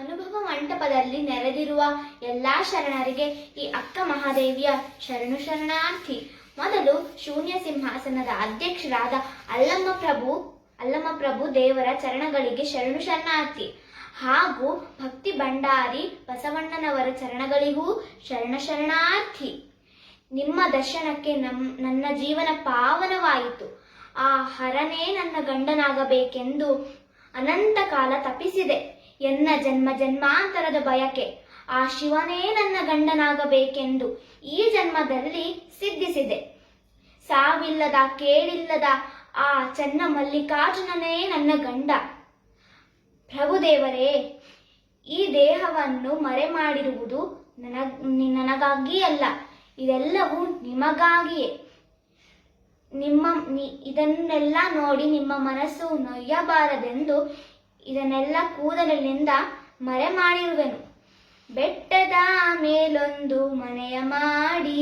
ಅನುಭವ ಮಂಟಪದಲ್ಲಿ ನೆರೆದಿರುವ ಎಲ್ಲಾ ಶರಣರಿಗೆ ಈ ಅಕ್ಕ ಮಹಾದೇವಿಯ ಶರಣು ಶರಣಾರ್ಥಿ. ಮೊದಲು ಶೂನ್ಯ ಸಿಂಹಾಸನದ ಅಧ್ಯಕ್ಷರಾದ ಅಲ್ಲಮ್ಮ ಪ್ರಭು ದೇವರ ಚರಣಗಳಿಗೆ ಶರಣು ಶರಣಾರ್ಥಿ. ಹಾಗೂ ಭಕ್ತಿ ಭಂಡಾರಿ ಬಸವಣ್ಣನವರ ಚರಣಗಳಿಗೂ ಶರಣಾರ್ಥಿ. ನಿಮ್ಮ ದರ್ಶನಕ್ಕೆ ನನ್ನ ಜೀವನ ಪಾವನವಾಯಿತು. ಆ ಹರನೇ ನನ್ನ ಗಂಡನಾಗಬೇಕೆಂದು ಅನಂತ ಕಾಲ ತಪಿಸಿದೆ. ಎನ್ನ ಜನ್ಮ ಜನ್ಮಾಂತರದ ಬಯಕೆ ಆ ಶಿವನೇ ನನ್ನ ಗಂಡನಾಗಬೇಕೆಂದು ಈ ಜನ್ಮದಲ್ಲಿ ಸಿದ್ಧಿಸಿದೆ. ಸಾವಿಲ್ಲದ ಕೇಳಿಲ್ಲದ ಆ ಚನ್ನ ಮಲ್ಲಿಕಾರ್ಜುನನೇ ನನ್ನ ಗಂಡ. ಪ್ರಭುದೇವರೇ, ಈ ದೇಹವನ್ನು ಮರೆ ಮಾಡಿರುವುದು ನನಗಾಗಿ ಅಲ್ಲ, ಇದೆಲ್ಲವೂ ನಿಮಗಾಗಿಯೇ. ಇದನ್ನೆಲ್ಲ ನೋಡಿ ನಿಮ್ಮ ಮನಸ್ಸು ನೊಯ್ಯಬಾರದೆಂದು ಇದನ್ನೆಲ್ಲ ಕೂದಲಿನಿಂದ ಮರೆ ಮಾಡಿರುವೆನು. ಬೆಟ್ಟದ ಮೇಲೊಂದು ಮನೆಯ ಮಾಡಿ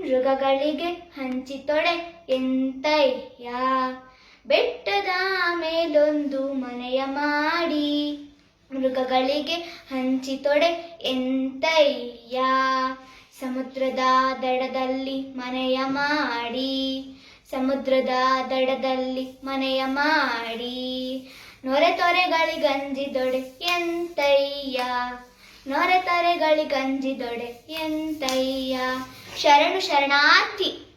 ಮೃಗಗಳಿಗೆ ಹಂಚಿತೊಡೆ ಎಂತಯ್ಯ. ಬೆಟ್ಟದ ಮೇಲೊಂದು ಮನೆಯ ಮಾಡಿ ಮೃಗಗಳಿಗೆ ಹಂಚಿತೊಡೆ ಎಂತಯ್ಯ. ಸಮುದ್ರದ ದಡದಲ್ಲಿ ಮನೆಯ ಮಾಡಿ, ಸಮುದ್ರದ ದಡದಲ್ಲಿ ಮನೆಯ ಮಾಡಿ ನೊರೆತೊರೆಗಳಿಗಂಜಿದೊಡೆ ಎಂತಯ್ಯ. ನೊರೆತೊರೆಗಳಿಗಂಜಿದೊಡೆ ಎಂತಯ್ಯ. ಶರಣು ಶರಣಾರ್ಥಿ.